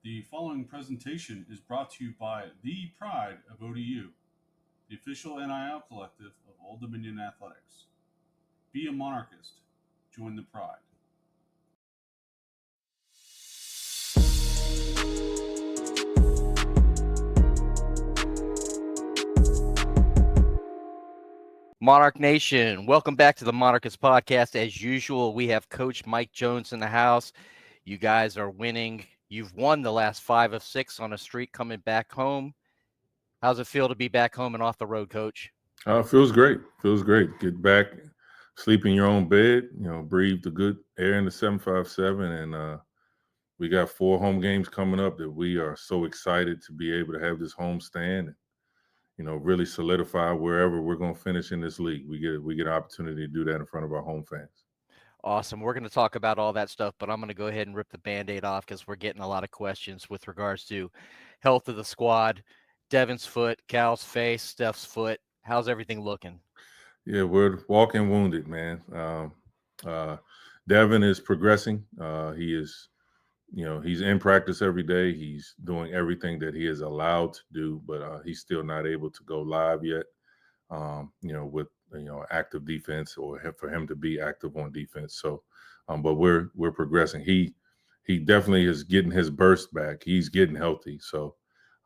The following presentation is brought to you by the Pride of ODU, the official NIL collective of Old Dominion Athletics. Be a monarchist. Join the Pride. Monarch Nation, welcome back to the Monarchists podcast. As usual, we have Coach Mike Jones in the house. You guys are winning. You've won the last 5 of 6 on a streak coming back home. How's it feel to be back home and off the road, Coach? Feels great. Feels great. Get back, sleep in your own bed, breathe the good air in the 757. And we got 4 home games coming up that we are so excited to be able to have this home stand and, really solidify wherever we're going to finish in this league. We get an opportunity to do that in front of our home fans. Awesome. We're going to talk about all that stuff, but I'm going to go ahead and rip the Band-Aid off because we're getting a lot of questions with regards to health of the squad. Devin's foot, Cal's face, Steph's foot. How's everything looking? Yeah, we're walking wounded, man. Devin is progressing. He is, he's in practice every day. He's doing everything that he is allowed to do, but he's still not able to go live yet, with, active defense or for him to be active on defense. So, but we're progressing. He definitely is getting his burst back. He's getting healthy. So,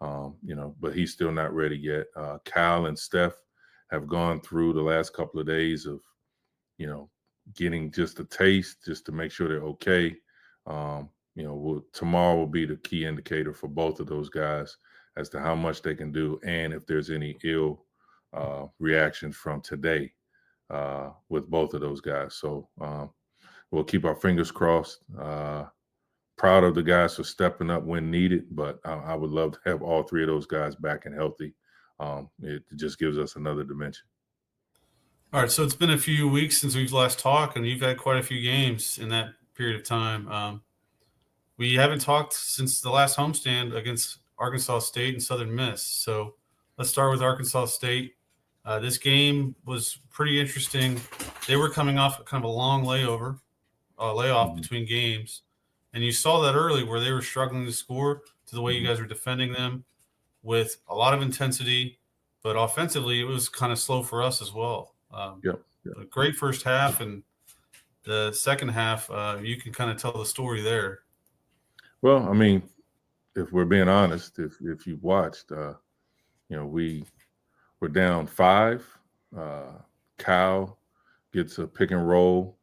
but he's still not ready yet. Cal and Steph have gone through the last couple of days of, getting just a taste just to make sure they're okay. Tomorrow will be the key indicator for both of those guys as to how much they can do and if there's any ill reactions from today with both of those guys. So we'll keep our fingers crossed. Proud of the guys for stepping up when needed, but I would love to have all 3 of those guys back and healthy. It just gives us another dimension. All right, so it's been a few weeks since we've last talked, and you've had quite a few games in that period of time. We haven't talked since the last homestand against Arkansas State and Southern Miss. So let's start with Arkansas State. This game was pretty interesting. They were coming off kind of a long layoff between games. And you saw that early where they were struggling to score to the way you guys were defending them with a lot of intensity. But offensively, it was kind of slow for us as well. A great first half, and the second half, you can kind of tell the story there. Well, I mean, if we're being honest, if you watched, we were down 5. Cal gets a pick and roll,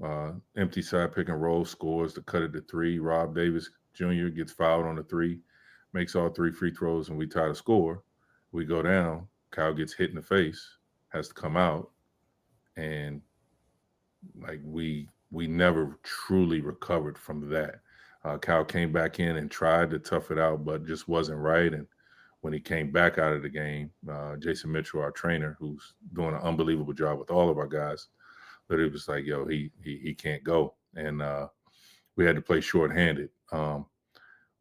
empty side pick and roll, scores to cut it to 3. Rob Davis Jr. gets fouled on the 3, makes all 3 free throws, and we tie the score. We go down. Cal gets hit in the face, has to come out, and like we never truly recovered from that. Cal came back in and tried to tough it out, but just wasn't right. And when he came back out of the game, Jason Mitchell, our trainer, who's doing an unbelievable job with all of our guys, literally was like, yo, he can't go. And we had to play shorthanded.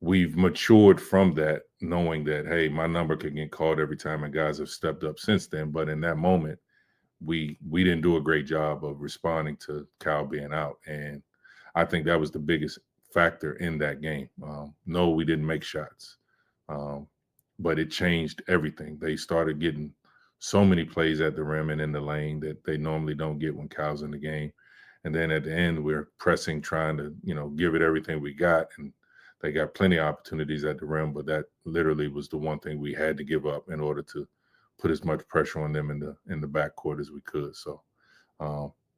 We've matured from that, knowing that, hey, my number could get called every time, and guys have stepped up since then. But in that moment, we didn't do a great job of responding to Cal being out. And I think that was the biggest factor in that game. No, we didn't make shots, but it changed everything. They started getting so many plays at the rim and in the lane that they normally don't get when Cal's in the game. And then at the end, we're pressing, trying to, give it everything we got. And they got plenty of opportunities at the rim, but that literally was the one thing we had to give up in order to put as much pressure on them in the backcourt as we could. So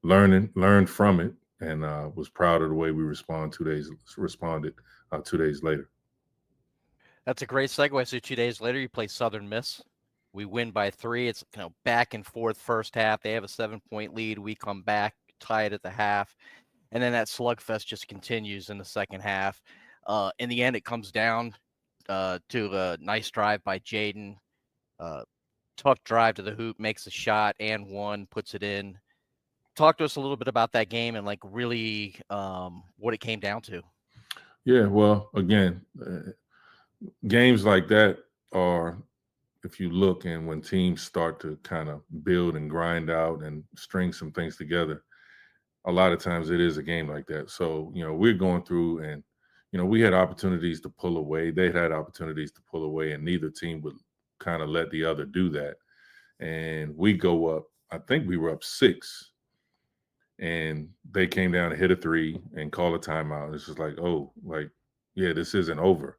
learned from it, and was proud of the way we responded 2 days later. That's a great segue. So 2 days later, you play Southern Miss. We win by 3. It's back and forth first half. They have a 7-point lead. We come back, tie it at the half. And then that slugfest just continues in the second half. In the end, it comes down to a nice drive by Jaden. Tough drive to the hoop, makes a shot and one, puts it in. Talk to us a little bit about that game and really what it came down to. Yeah, well, again, games like that are, if you look, and when teams start to kind of build and grind out and string some things together, a lot of times it is a game like that. So, we're going through, and, we had opportunities to pull away. They had opportunities to pull away, and neither team would kind of let the other do that. And we go up, I think we were up 6, and they came down and hit a 3 and call a timeout. It's just like, oh, like, yeah, this isn't over.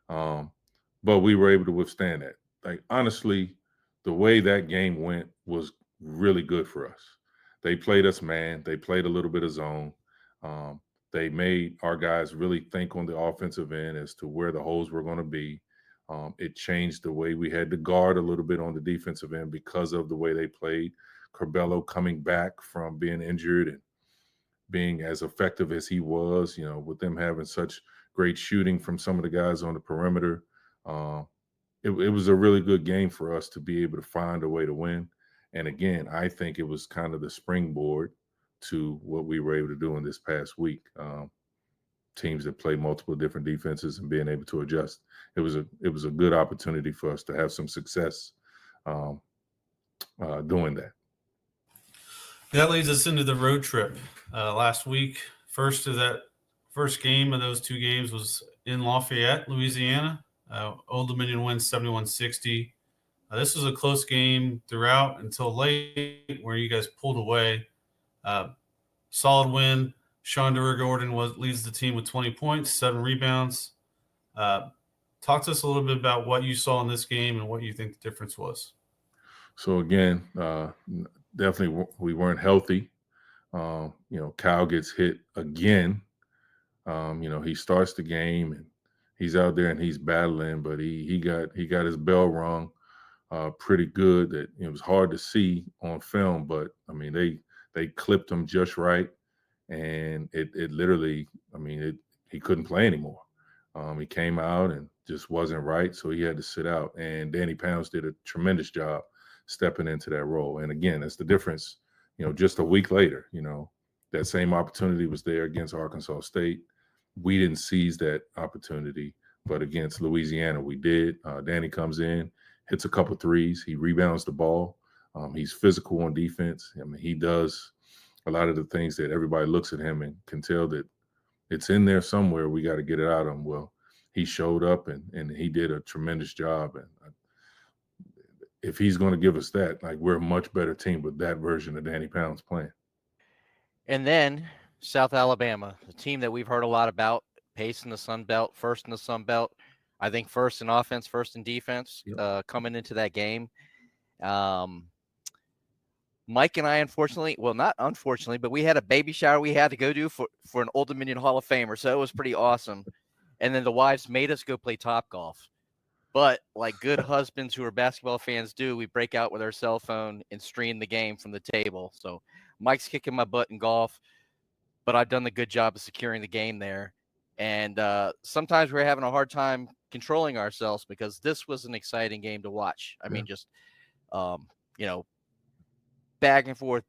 But we were able to withstand that. Like, honestly, the way that game went was really good for us. They played us man. They played a little bit of zone. Um, they made our guys really think on the offensive end as to where the holes were going to be. It changed the way we had to guard a little bit on the defensive end because of the way they played. Corbello coming back from being injured and being as effective as he was, with them having such great shooting from some of the guys on the perimeter. Uh, it was a really good game for us to be able to find a way to win. And again, I think it was kind of the springboard to what we were able to do in this past week. Teams that play multiple different defenses and being able to adjust. It was a good opportunity for us to have some success doing that. That leads us into the road trip. Last week, first game of those 2 games was in Lafayette, Louisiana. Old Dominion wins 71-60. This was a close game throughout until late, where you guys pulled away. Solid win. Sean Gordon leads the team with 20 points, 7 rebounds. Talk to us a little bit about what you saw in this game and what you think the difference was. So again, definitely we weren't healthy. Kyle gets hit again. He starts the game and he's out there and he's battling, but he got his bell rung pretty good. That it was hard to see on film, but I mean they clipped him just right, and it literally, he couldn't play anymore. He came out and just wasn't right, so he had to sit out. And Danny Pounds did a tremendous job stepping into that role. And again, that's the difference. Just a week later, that same opportunity was there against Arkansas State. We didn't seize that opportunity, but against Louisiana, we did. Danny comes in, hits a couple threes. He rebounds the ball. He's physical on defense. He does a lot of the things that everybody looks at him and can tell that it's in there somewhere. We got to get it out of him. Well, he showed up and he did a tremendous job. And if he's going to give us that, like, we're a much better team with that version of Danny Pounds playing. And then South Alabama, the team that we've heard a lot about, pace in the Sun Belt, first in the Sun Belt. I think first in offense, first in defense, coming into that game. Mike and I, unfortunately, well, not unfortunately, but we had a baby shower we had to go do for an Old Dominion Hall of Famer. So it was pretty awesome. And then the wives made us go play Topgolf. But like good husbands who are basketball fans do, we break out with our cell phone and stream the game from the table. So Mike's kicking my butt in golf, but I've done the good job of securing the game there. And sometimes we're having a hard time controlling ourselves because this was an exciting game to watch. I mean, just, back and forth.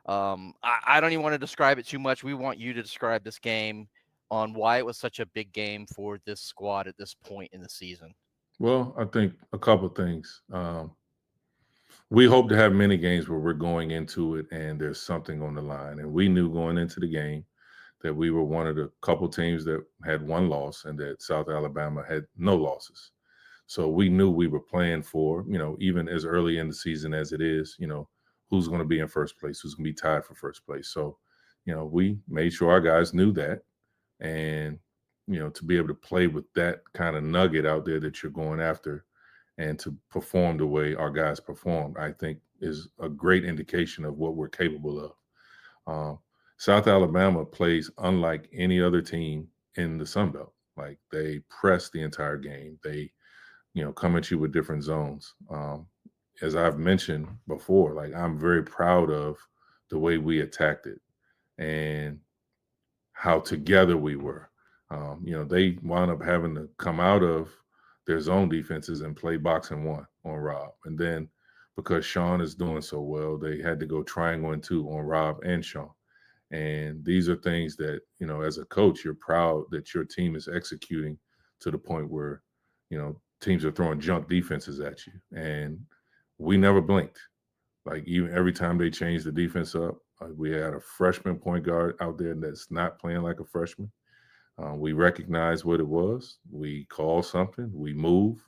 I don't even want to describe it too much. We want you to describe this game on why it was such a big game for this squad at this point in the season. Well, I think a couple of things. We hope to have many games where we're going into it and there's something on the line. And we knew going into the game that we were one of the couple teams that had 1 loss and that South Alabama had no losses. So we knew we were playing for, even as early in the season as it is, who's going to be in first place, who's going to be tied for first place. So, we made sure our guys knew that. And, to be able to play with that kind of nugget out there that you're going after and to perform the way our guys performed, I think is a great indication of what we're capable of. South Alabama plays unlike any other team in the Sun Belt. Like, they press the entire game. They, come at you with different zones. As I've mentioned before, like, I'm very proud of the way we attacked it and how together we were. They wound up having to come out of their zone defenses and play box and 1 on Rob. And then because Sean is doing so well, they had to go triangle and 2 on Rob and Sean. And these are things that, as a coach, you're proud that your team is executing to the point where, teams are throwing junk defenses at you. And we never blinked. Like, even every time they changed the defense up, we had a freshman point guard out there that's not playing like a freshman. We recognize what it was. We call something, we move,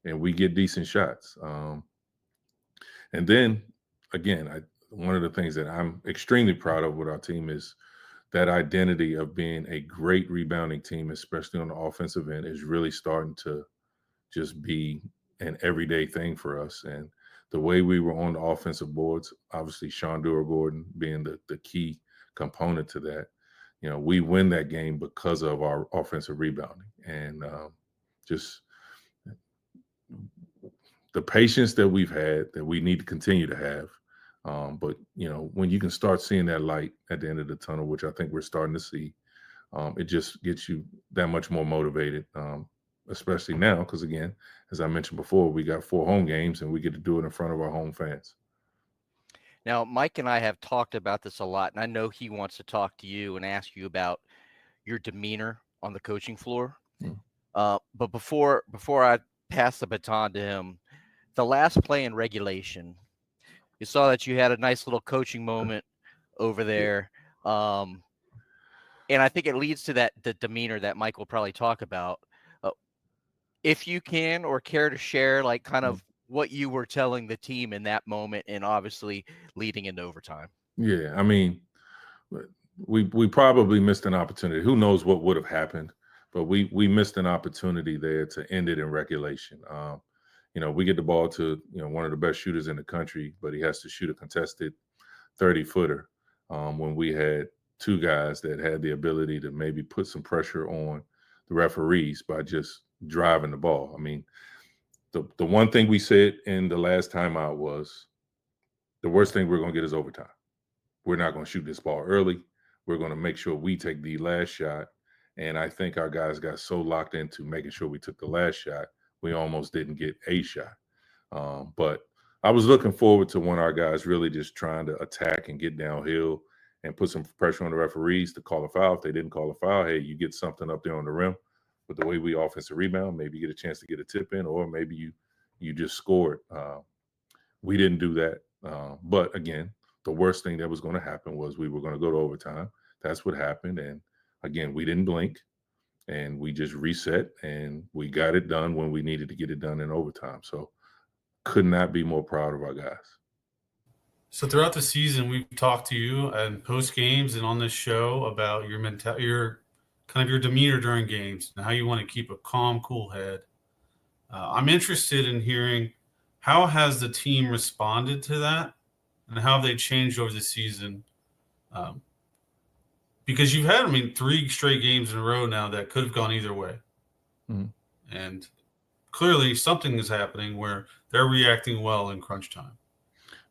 and we get decent shots. And then, again, one of the things that I'm extremely proud of with our team is that identity of being a great rebounding team, especially on the offensive end, is really starting to just be an everyday thing for us. And the way we were on the offensive boards, obviously Sean Gordon being the key component to that, we win that game because of our offensive rebounding and just the patience that we've had that we need to continue to have. But when you can start seeing that light at the end of the tunnel, which I think we're starting to see, it just gets you that much more motivated, especially now because, again, as I mentioned before, we got 4 home games and we get to do it in front of our home fans. Now, Mike and I have talked about this a lot, and I know he wants to talk to you and ask you about your demeanor on the coaching floor. But before I pass the baton to him, the last play in regulation, you saw that you had a nice little coaching moment over there. And I think it leads to the demeanor that Mike will probably talk about. If you can or care to share, like, kind of what you were telling the team in that moment and obviously leading into overtime. Yeah, I mean, we probably missed an opportunity. Who knows what would have happened, but we missed an opportunity there to end it in regulation. We get the ball to one of the best shooters in the country, but he has to shoot a contested 30-footer when we had 2 guys that had the ability to maybe put some pressure on the referees by just driving the ball. I mean, the one thing we said in the last timeout was the worst thing we're going to get is overtime. We're not going to shoot this ball early. We're going to make sure we take the last shot. And I think our guys got so locked into making sure we took the last shot, we almost didn't get a shot. But I was looking forward to one of our guys really just trying to attack and get downhill and put some pressure on the referees to call a foul. If they didn't call a foul, hey, you get something up there on the rim. With the way we offensive rebound, maybe you get a chance to get a tip in, or maybe you just scored. We didn't do that. But again, the worst thing that was going to happen was we were going to go to overtime. That's what happened. And again, we didn't blink and we just reset and we got it done when we needed to get it done in overtime. So could not be more proud of our guys. So throughout the season, we've talked to you and post games and on this show about your your demeanor during games and how you want to keep a calm, cool head. I'm interested in hearing how has the team responded to that and how have they changed over the season? Because you've had, 3 straight games in a row now that could have gone either way. Mm-hmm. And clearly something is happening where they're reacting well in crunch time.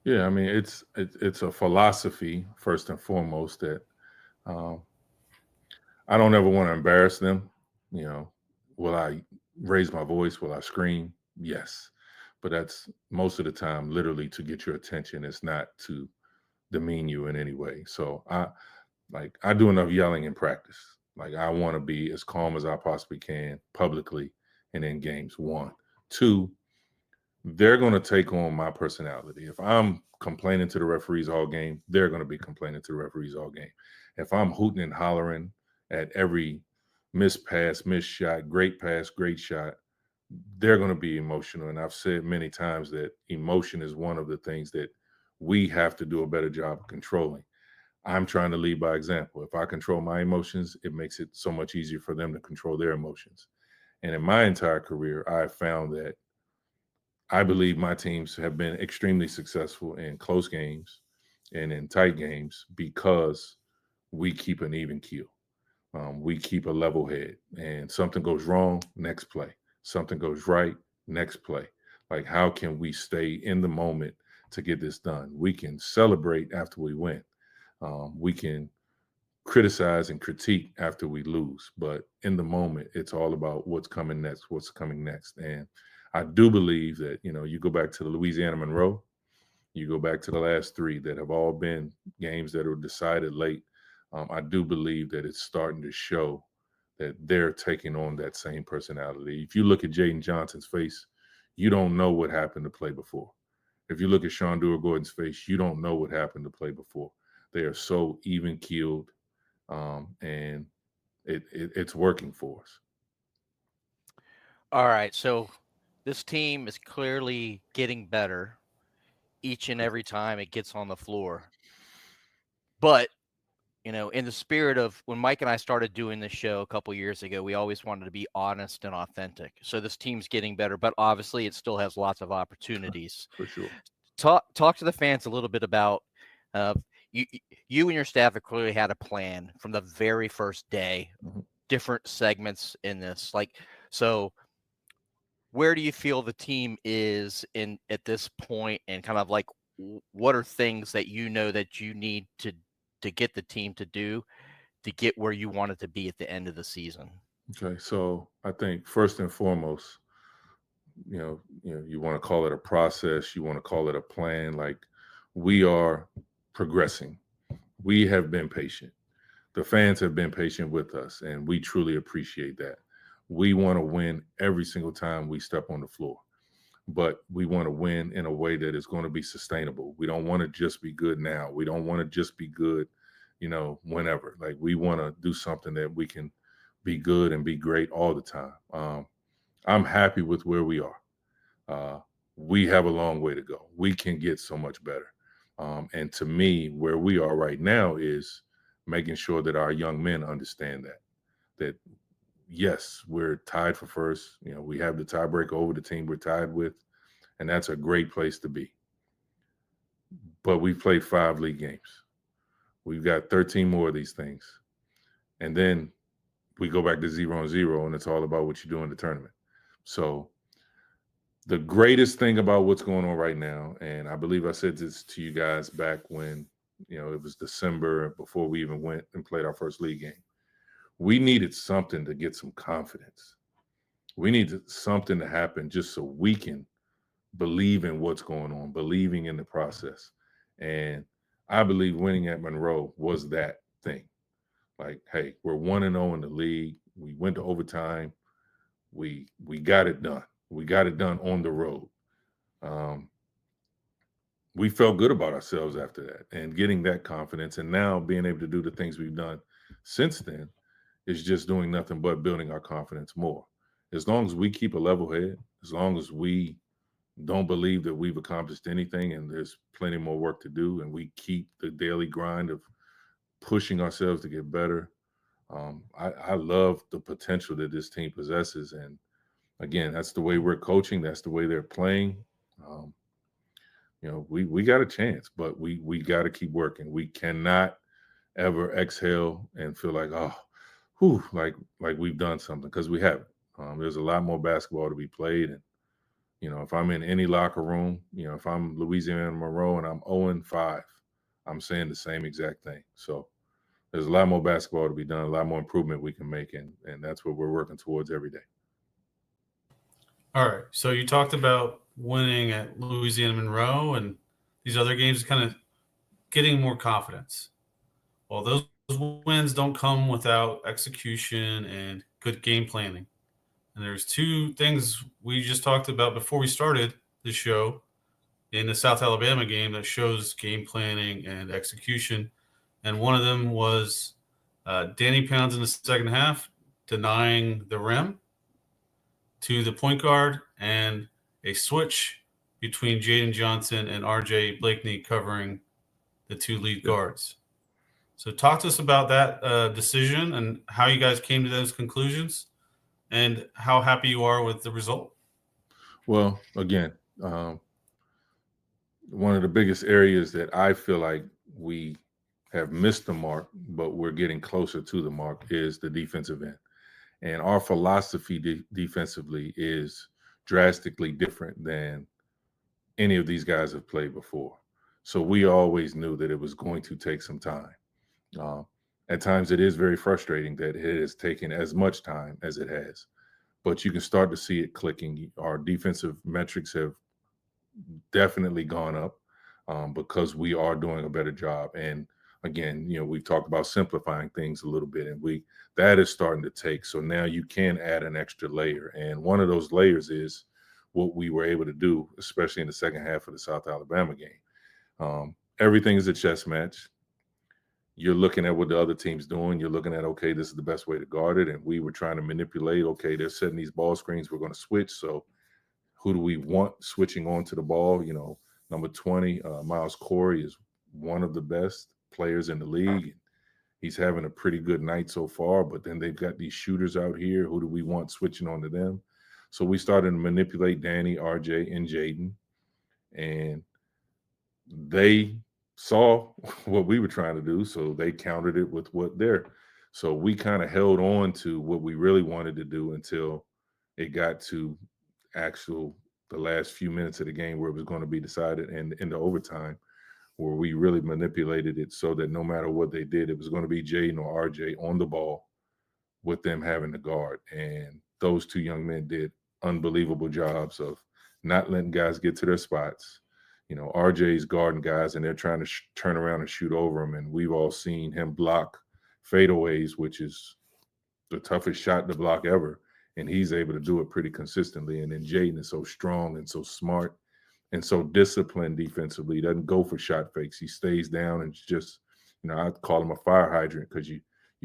Yeah, I mean, it's a philosophy, first and foremost, that I don't ever want to embarrass them. Will I raise my voice? Will I scream? Yes. But that's most of the time literally to get your attention. It's not to demean you in any way. So I do enough yelling in practice. Like, I want to be as calm as I possibly can publicly and in games. 1. 2, they're going to take on my personality. If I'm complaining to the referees all game, they're going to be complaining to the referees all game. If I'm hooting and hollering at every missed pass, missed shot, great pass, great shot, they're going to be emotional. And I've said many times that emotion is one of the things that we have to do a better job of controlling. I'm trying to lead by example. If I control my emotions, it makes it so much easier for them to control their emotions. And in my entire career, I've found that I believe my teams have been extremely successful in close games and in tight games because we keep an even keel. We keep a level head, and something goes wrong, next play. Something goes right, next play. Like, how can we stay in the moment to get this done? We can celebrate after we win. We can criticize and critique after we lose, but in the moment, it's all about what's coming next. And I do believe that, you go back to the Louisiana Monroe, you go back to the last 3 that have all been games that were decided late. I do believe that it's starting to show that they're taking on that same personality. If you look at Jaden Johnson's face, you don't know what happened to play before. If you look at Sean Gordon's face, you don't know what happened to play before. They are so even keeled. And it's working for us. All right, so this team is clearly getting better each and every time it gets on the floor. But, in the spirit of when Mike and I started doing this show a couple years ago, we always wanted to be honest and authentic. So this team's getting better, but obviously it still has lots of opportunities. For sure. Talk to the fans a little bit about you and your staff have clearly had a plan from the very first day, different segments in this. So where do you feel the team is at this point, and kind of what are things that that you need to get the team to do to get where you want it to be at the end of the season? Okay, so I think first and foremost, you want to call it a process, you want to call it a plan. Like, we are progressing. We have been patient. The fans have been patient with us, and we truly appreciate that. We want to win every single time we step on the floor, but we want to win in a way that is going to be sustainable. We don't want to just be good now. We don't want to just be good, whenever. Like, we want to do something that we can be good and be great all the time. I'm happy with where we are. We have a long way to go. We can get so much better. And to me, where we are right now is making sure that our young men understand that yes, we're tied for first. We have the tiebreaker over the team we're tied with, and that's a great place to be. But we've played 5 league games. We've got 13 more of these things. And then we go back to 0-0, and it's all about what you do in the tournament. So the greatest thing about what's going on right now, and I believe I said this to you guys back when, it was December before we even went and played our first league game. We needed something to get some confidence. We needed something to happen just so we can believe in what's going on, believing in the process. And I believe winning at Monroe was that thing. Like, hey, we're 1-0 in the league. We went to overtime. We got it done. We got it done on the road. We felt good about ourselves after that, and getting that confidence, and now being able to do the things we've done since then is just doing nothing but building our confidence more. As long as we keep a level head, as long as we don't believe that we've accomplished anything and there's plenty more work to do, and we keep the daily grind of pushing ourselves to get better, I love the potential that this team possesses. And again, that's the way we're coaching. That's the way they're playing. We got a chance, but we got to keep working. We cannot ever exhale and feel like, like we've done something, because we haven't. There's a lot more basketball to be played. And, if I'm in any locker room, if I'm Louisiana Monroe and I'm 0-5, I'm saying the same exact thing. So there's a lot more basketball to be done, a lot more improvement we can make, and that's what we're working towards every day. All right. So you talked about winning at Louisiana Monroe and these other games, kind of getting more confidence. Well, those wins don't come without execution and good game planning. And there's 2 things we just talked about before we started the show in the South Alabama game that shows game planning and execution. And one of them was Danny Pounds in the second half denying the rim to the point guard, and a switch between Jaden Johnson and RJ Blakeney covering the 2 lead guards. So talk to us about that decision and how you guys came to those conclusions and how happy you are with the result. Well, again, one of the biggest areas that I feel like we have missed the mark, but we're getting closer to the mark, is the defensive end. And our philosophy defensively is drastically different than any of these guys have played before. So we always knew that it was going to take some time. At times it is very frustrating that it has taken as much time as it has, but you can start to see it clicking. Our defensive metrics have definitely gone up because we are doing a better job. And again, we've talked about simplifying things a little bit, and that is starting to take. So now you can add an extra layer. And one of those layers is what we were able to do, especially in the second half of the South Alabama game. Everything is a chess match. you're looking at what the other team's doing. You're looking at, okay, this is the best way to guard it. And we were trying to manipulate, okay, they're setting these ball screens. We're going to switch. So who do we want switching onto the ball? Number 20, Miles Corey is one of the best players in the league. He's having a pretty good night so far, but then they've got these shooters out here. Who do we want switching onto them? So we started to manipulate Danny, RJ, and Jaden. And they saw what we were trying to do, so they countered it with what they're. So we kind of held on to what we really wanted to do until it got to the last few minutes of the game where it was going to be decided, and in the overtime where we really manipulated it so that no matter what they did, it was going to be Jaden or RJ on the ball with them having the guard. And those two young men did unbelievable jobs of not letting guys get to their spots. RJ's guarding guys and they're trying to turn around and shoot over him. And we've all seen him block fadeaways, which is the toughest shot to block ever. And he's able to do it pretty consistently. And then Jaden is so strong and so smart and so disciplined defensively. He doesn't go for shot fakes. He stays down and just, I call him a fire hydrant because you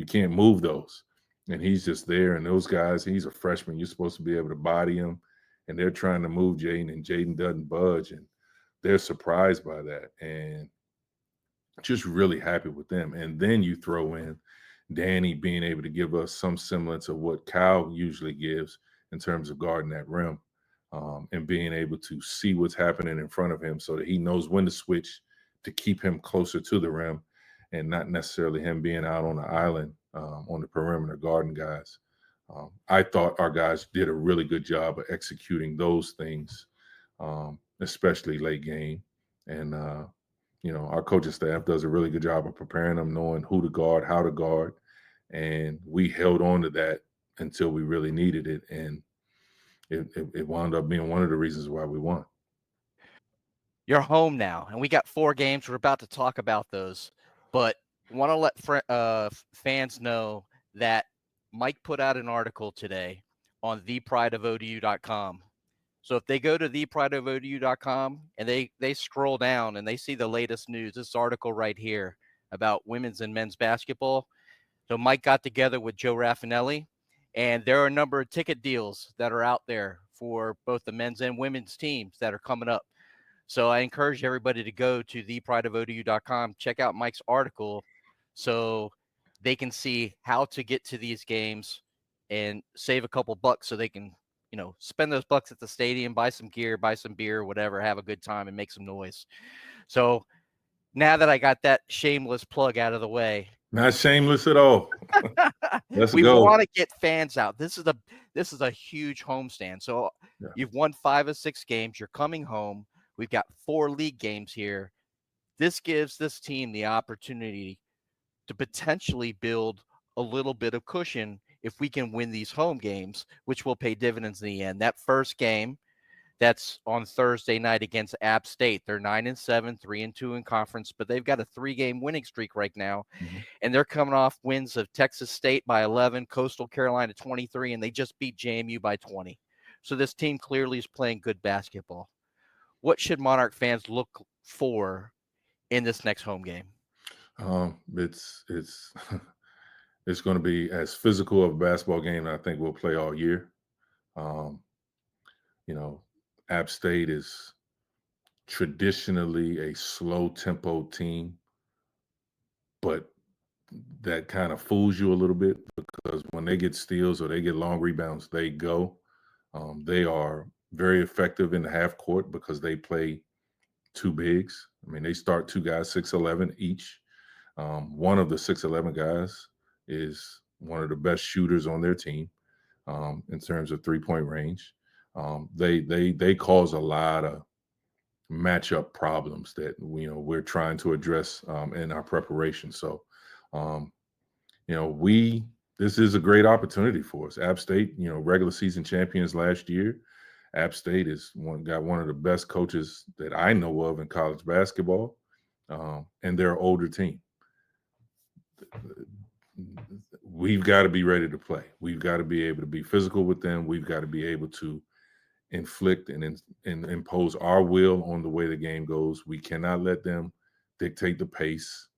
can't move those. And he's just there. And those guys, he's a freshman. You're supposed to be able to body him. And they're trying to move Jaden, and Jaden doesn't budge. And they're surprised by that. And just really happy with them. And then you throw in Danny being able to give us some semblance of what Kyle usually gives in terms of guarding that rim, and being able to see what's happening in front of him so that he knows when to switch to keep him closer to the rim and not necessarily him being out on the island on the perimeter guarding guys. I thought our guys did a really good job of executing those things, especially late game. And, our coaching staff does a really good job of preparing them, knowing who to guard, how to guard. And we held on to that until we really needed it. And it wound up being one of the reasons why we won. You're home now, and we got 4 games. We're about to talk about those, but want to let fans know that Mike put out an article today on theprideofodu.com. So if they go to theprideofodu.com and they scroll down and they see the latest news, this article right here about women's and men's basketball. So Mike got together with Joe Raffinelli, and there are a number of ticket deals that are out there for both the men's and women's teams that are coming up. So I encourage everybody to go to theprideofodu.com, check out Mike's article so they can see how to get to these games and save a couple bucks so they can, spend those bucks at the stadium, buy some gear, buy some beer, whatever, have a good time and make some noise. So now that I got that shameless plug out of the way. Not shameless at all. Let's we go. want to get fans out. This is a huge homestand. So Yeah. You've won 5 of 6 games. You're coming home. We've got 4 league games here. This gives this team the opportunity to potentially build a little bit of cushion if we can win these home games, which will pay dividends in the end. That first game, that's on Thursday night against App State. They're 9-7, 3-2 in conference, but they've got a 3-game winning streak right now. Mm-hmm. And they're coming off wins of Texas State by 11, Coastal Carolina 23, and they just beat JMU by 20. So this team clearly is playing good basketball. What should Monarch fans look for in this next home game? It's going to be as physical of a basketball game I think we'll play all year. App State is traditionally a slow tempo team, but that kind of fools you a little bit because when they get steals or they get long rebounds, they go. They are very effective in the half court because they play 2 bigs. I mean, they start 2 guys, 6'11" each. One of the 6'11" guys is one of the best shooters on their team in terms of 3-point range. They cause a lot of matchup problems that we're trying to address in our preparation. So, this is a great opportunity for us. App State, regular season champions last year. App State got one of the best coaches that I know of in college basketball, and they're an older team. We've got to be ready to play. We've got to be able to be physical with them. We've got to be able to inflict and impose our will on the way the game goes. We cannot let them dictate the pace.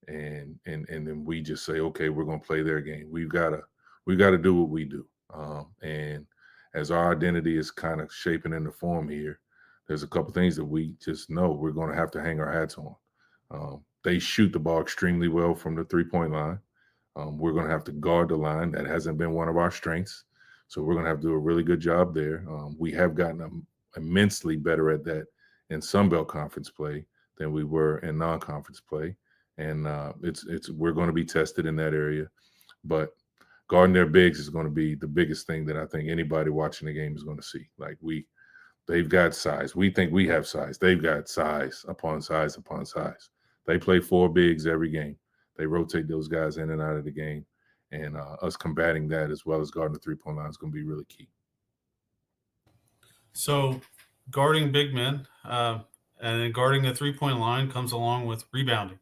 and then we just say, okay, we're going to play their game. We got to do what we do. And as our identity is kind of shaping into form here, there's a couple things that we just know we're going to have to hang our hats on. They shoot the ball extremely well from the 3-point line. We're going to have to guard the line. That hasn't been one of our strengths. So we're going to have to do a really good job there. We have gotten immensely better at that in Sun Belt Conference play than we were in non-conference play. And we're going to be tested in that area. But guarding their bigs is going to be the biggest thing that I think anybody watching the game is going to see. Like they've got size. We think we have size. They've got size upon size upon size. They play 4 bigs every game. They rotate those guys in and out of the game. And us combating that as well as guarding the 3-point line is going to be really key. So guarding big men and then guarding the 3-point line comes along with rebounding.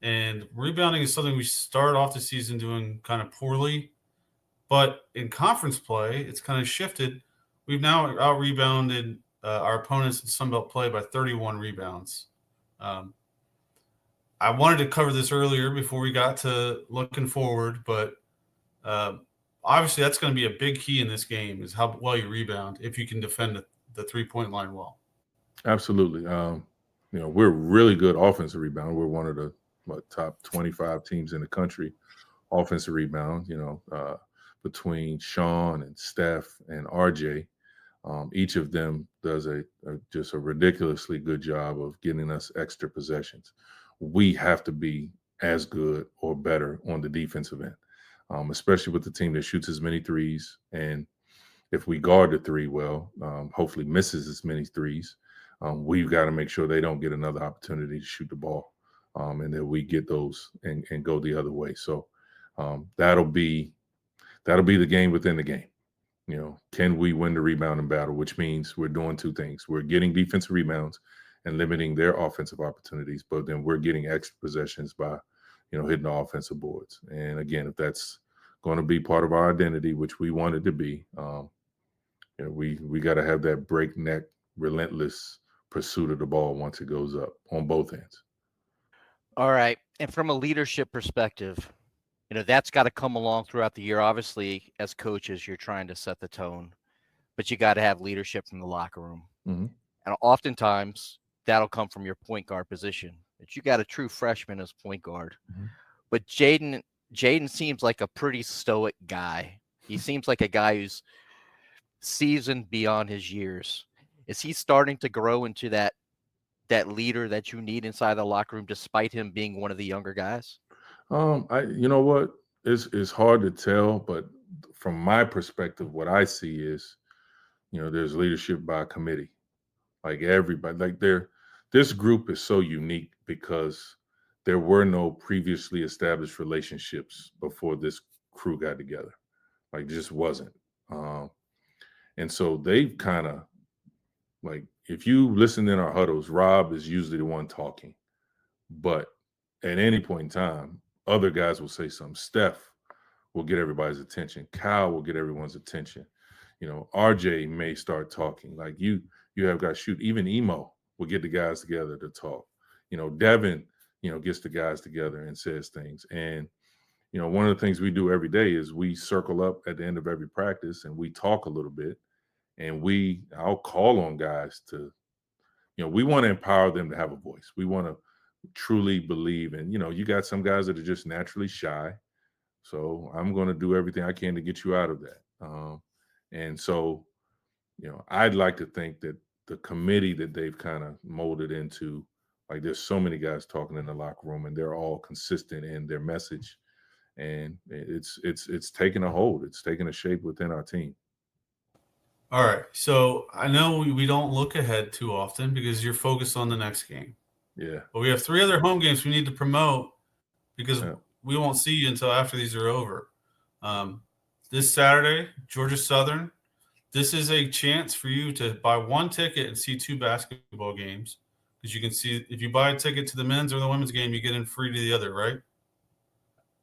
And rebounding is something we started off the season doing kind of poorly. But in conference play, it's kind of shifted. We've now out-rebounded our opponents in Sunbelt play by 31 rebounds. I wanted to cover this earlier before we got to looking forward, but obviously that's going to be a big key in this game is how well you rebound if you can defend the 3-point line well. Absolutely. We're really good offensive rebound. We're one of the top 25 teams in the country offensive rebound, between Sean and Steph and RJ. Each of them does just a ridiculously good job of getting us extra possessions. We have to be as good or better on the defensive end, especially with the team that shoots as many threes. And if we guard the 3 well, hopefully misses as many threes, we've got to make sure they don't get another opportunity to shoot the ball, and that we get those and go the other way. So that'll be the game within the game. Can we win the rebounding battle, which means we're doing 2 things. We're getting defensive rebounds and limiting their offensive opportunities, but then we're getting extra possessions by, hitting the offensive boards. And again, if that's going to be part of our identity, which we want it to be, we got to have that breakneck, relentless pursuit of the ball once it goes up on both ends. All right. And from a leadership perspective, that's got to come along throughout the year. Obviously, as coaches, you're trying to set the tone, but you got to have leadership from the locker room. Mm-hmm. And oftentimes that'll come from your point guard position. But you got a true freshman as point guard. Mm-hmm. But Jaden seems like a pretty stoic guy. He seems like a guy who's seasoned beyond his years. Is he starting to grow into that leader that you need inside the locker room, despite him being one of the younger guys? You know what? It's hard to tell, but from my perspective, what I see is, there's leadership by committee. Like everybody, this group is so unique because there were no previously established relationships before this crew got together. Like, just wasn't. And so they've kind of, like, if you listen in our huddles, Rob is usually the one talking, but at any point in time, other guys will say something. Steph will get everybody's attention. Kyle will get everyone's attention. RJ may start talking. Like you have guys shoot. Even Emo will get the guys together to talk. Devin, gets the guys together and says things. And, one of the things we do every day is we circle up at the end of every practice and we talk a little bit. And I'll call on guys to, we want to empower them to have a voice. We want to truly believe in, you got some guys that are just naturally shy. So I'm going to do everything I can to get you out of that. And so, I'd like to think that the committee that they've kind of molded into, like, there's so many guys talking in the locker room and they're all consistent in their message. And it's taking a hold. It's taking a shape within our team. All right. So I know we don't look ahead too often because you're focused on the next game. Yeah. But we have 3 other home games we need to promote because we won't see you until after these are over. This Saturday, Georgia Southern. This is a chance for you to buy 1 ticket and see 2 basketball games, because you can see if you buy a ticket to the men's or the women's game, you get in free to the other, right?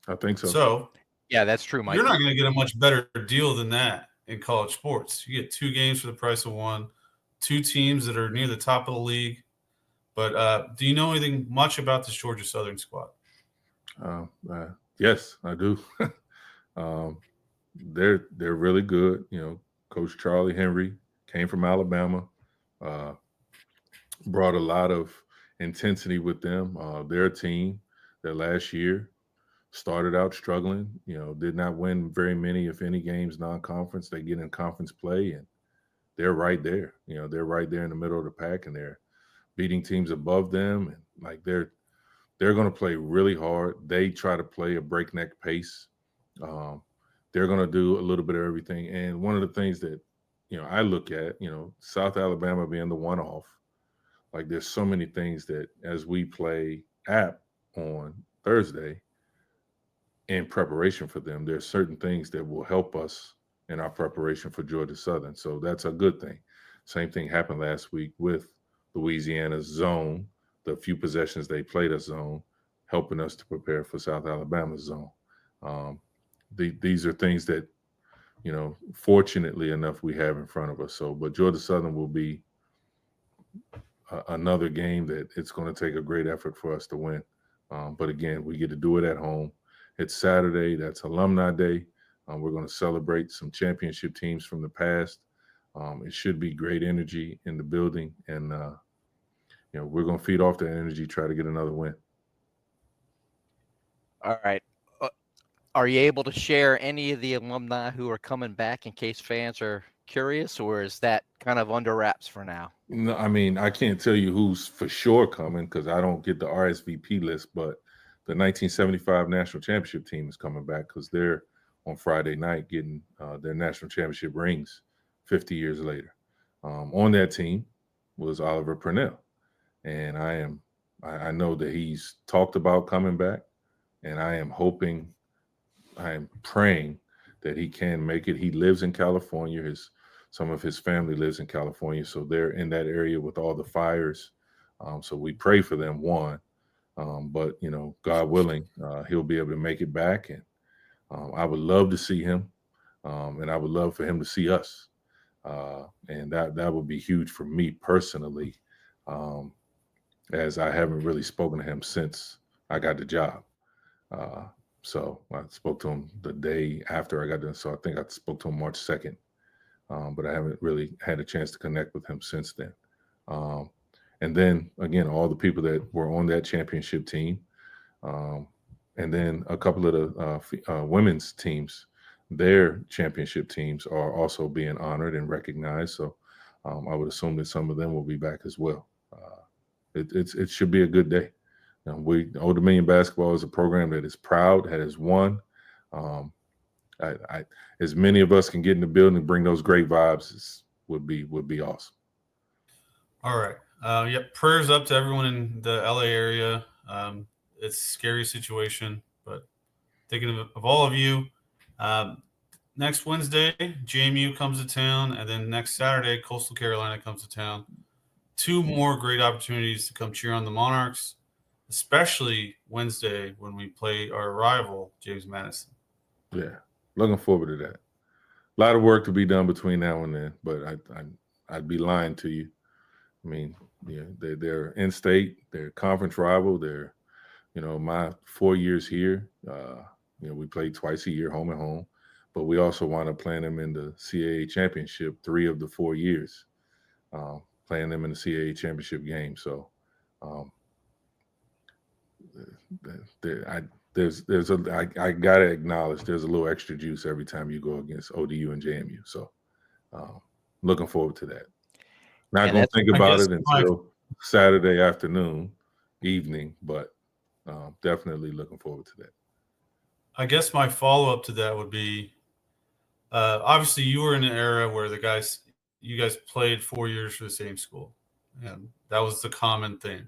I think so. So yeah, that's true, Mike. You're not going to get a much better deal than that in college sports. You get 2 games for the price of 1, 2 teams that are near the top of the league. But do you know anything much about this Georgia Southern squad? Yes, I do. um, they're really good. You know, Coach Charlie Henry came from Alabama, uh, brought a lot of intensity with them. Their team that last year started out struggling. You know, did not win very many, if any, games non-conference. They get in conference play, and they're right there. You know, they're right there in the middle of the pack, and they're beating teams above them, and like they're going to play really hard. They try to play a breakneck pace. Um, they're going to do a little bit of everything. And one of the things that, you know, I look at, you know, South Alabama being the one off, like there's so many things that as we play App on Thursday in preparation for them, there's certain things that will help us in our preparation for Georgia Southern. So that's a good thing. Same thing happened last week with Louisiana's zone, the few possessions they played us zone, helping us to prepare for South Alabama's zone. Um, these are things that, you know, fortunately enough, we have in front of us. So, but Georgia Southern will be another game that it's going to take a great effort for us to win. But again, we get to do it at home. It's Saturday. That's Alumni Day. We're going to celebrate some championship teams from the past. It should be great energy in the building, and you know, we're going to feed off that energy, try to get another win. All right. Are you able to share any of the alumni who are coming back in case fans are curious, or is that kind of under wraps for now? No, I mean, I can't tell you who's for sure coming because I don't get the RSVP list, but the 1975 national championship team is coming back because they're on Friday night getting their national championship rings 50 years later. On that team was Oliver Purnell, and I know that he's talked about coming back, and I am praying that he can make it. He lives in California. Some of his family lives in California, so they're in that area with all the fires. So we pray for them. One, but you know, God willing, he'll be able to make it back, and I would love to see him, and I would love for him to see us, and that would be huge for me personally, as I haven't really spoken to him since I got the job. Uh, so I spoke to him the day after I got done. So I think I spoke to him March 2nd, but I haven't really had a chance to connect with him since then. Um, and then again, all the people that were on that championship team, and then a couple of the women's teams, their championship teams are also being honored and recognized. So I would assume that some of them will be back as well. It should be a good day. Old Dominion basketball is a program that is proud, that has won. As many of us can get in the building and bring those great vibes would be awesome. All right. Yep. Prayers up to everyone in the LA area. It's a scary situation, but thinking of all of you. Next Wednesday, JMU comes to town, and then next Saturday, Coastal Carolina comes to town. Two more great opportunities to come cheer on the Monarchs, especially Wednesday when we play our rival, James Madison. Yeah, looking forward to that. A lot of work to be done between now and then, but I'd be lying to you. I mean, yeah, they're in state, they're conference rival. They're, you know, my 4 years here. You know, we played twice a year, home and home, but we also wound up playing them in the CAA championship 3 of the 4 years, playing them in the CAA championship game. So, I gotta acknowledge there's a little extra juice every time you go against ODU and JMU. So, looking forward to that. Not And going to that's- think about it until Saturday afternoon, evening, but definitely looking forward to that. I guess my follow-up to that would be, obviously you were in an era where you guys played 4 years for the same school, and that was the common thing.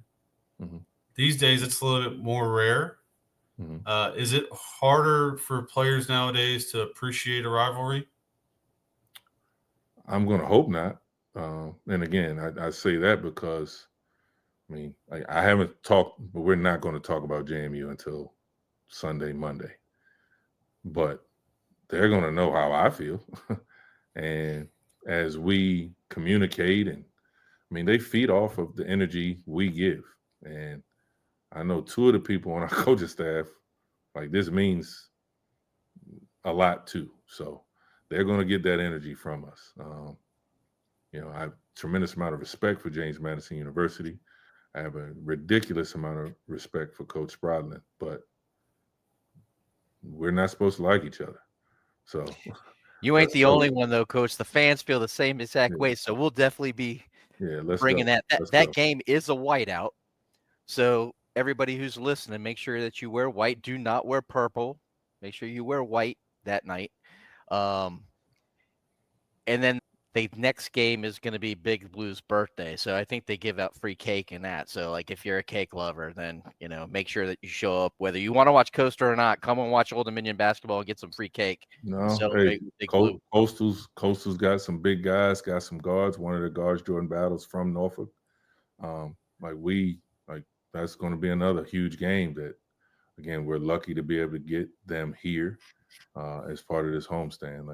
Mm-hmm. These days, it's a little bit more rare. Mm-hmm. Is it harder for players nowadays to appreciate a rivalry? I'm going to hope not. And again, I say that because, I mean, I haven't talked, but we're not going to talk about JMU until Sunday, Monday. But they're going to know how I feel. And as we communicate, and I mean, they feed off of the energy we give. And I know 2 of the people on our coaching staff Like this means a lot too. So they're going to get that energy from us. I have a tremendous amount of respect for James Madison University. I have a ridiculous amount of respect for Coach Sprodlin, but we're not supposed to like each other. So you ain't the only one though, Coach. The fans feel the same exact way. So we'll definitely be bringing go. that game is a whiteout. So everybody who's listening, make sure that you wear white. Do not wear purple. Make sure you wear white that night. And then the next game is going to be Big Blue's birthday. So I think they give out free cake in that. So like if you're a cake lover, then, make sure that you show up, whether you want to watch Coastal or not. Come and watch Old Dominion basketball and get some free cake. No, Celebrate with Big Blue. Coastal's got some big guys, got some guards. One of the guards, Jordan Battles from Norfolk. That's going to be another huge game that, again, we're lucky to be able to get them here as part of this homestand.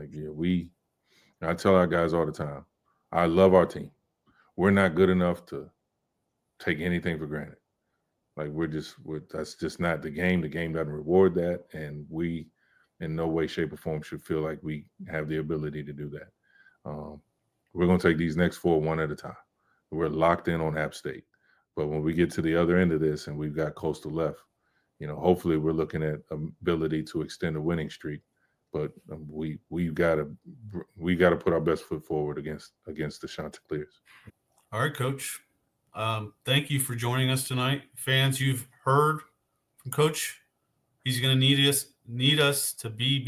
I tell our guys all the time, I love our team. We're not good enough to take anything for granted. Like that's just not the game. The game doesn't reward that, and we, in no way, shape, or form, should feel like we have the ability to do that. We're going to take these next 4 one at a time. We're locked in on App State, but when we get to the other end of this and we've got Coastal left, hopefully we're looking at ability to extend a winning streak. But we've got to put our best foot forward against the Chanticleers. All right, Coach. Thank you for joining us tonight. Fans, you've heard from Coach. He's going to need us to be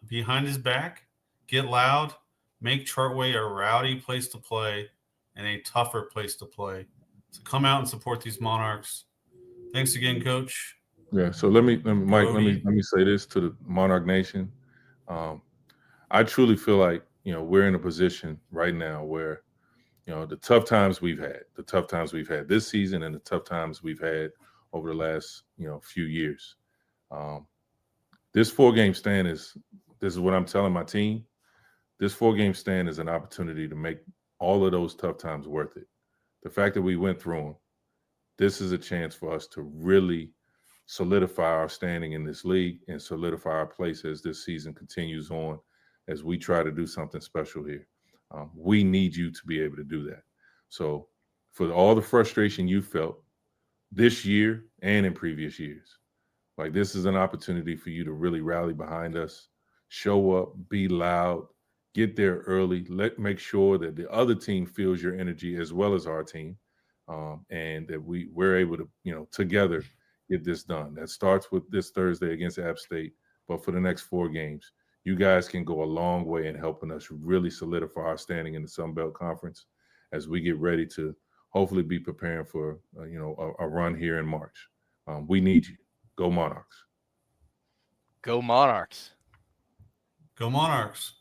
behind his back, get loud, make Chartway a rowdy place to play and a tougher place to play. So come out and support these Monarchs. Thanks again, Coach. Yeah. So Mike, let me say this to the Monarch Nation. I truly feel like we're in a position right now where the tough times we've had this season and the tough times we've had over the last few years. This 4-game stand this is what I'm telling my team. This 4-game stand is an opportunity to make all of those tough times worth it. The fact that we went through them, this is a chance for us to really solidify our standing in this league and solidify our place as this season continues on, as we try to do something special here. We need you to be able to do that. So for all the frustration you felt this year and in previous years, this is an opportunity for you to really rally behind us, show up, be loud, get there early, make sure that the other team feels your energy as well as our team, and that we're able to, together get this done. That starts with this Thursday against App State, but for the next 4 games, you guys can go a long way in helping us really solidify our standing in the Sun Belt Conference as we get ready to hopefully be preparing for, a run here in March. We need you. Go Monarchs. Go Monarchs. Go Monarchs.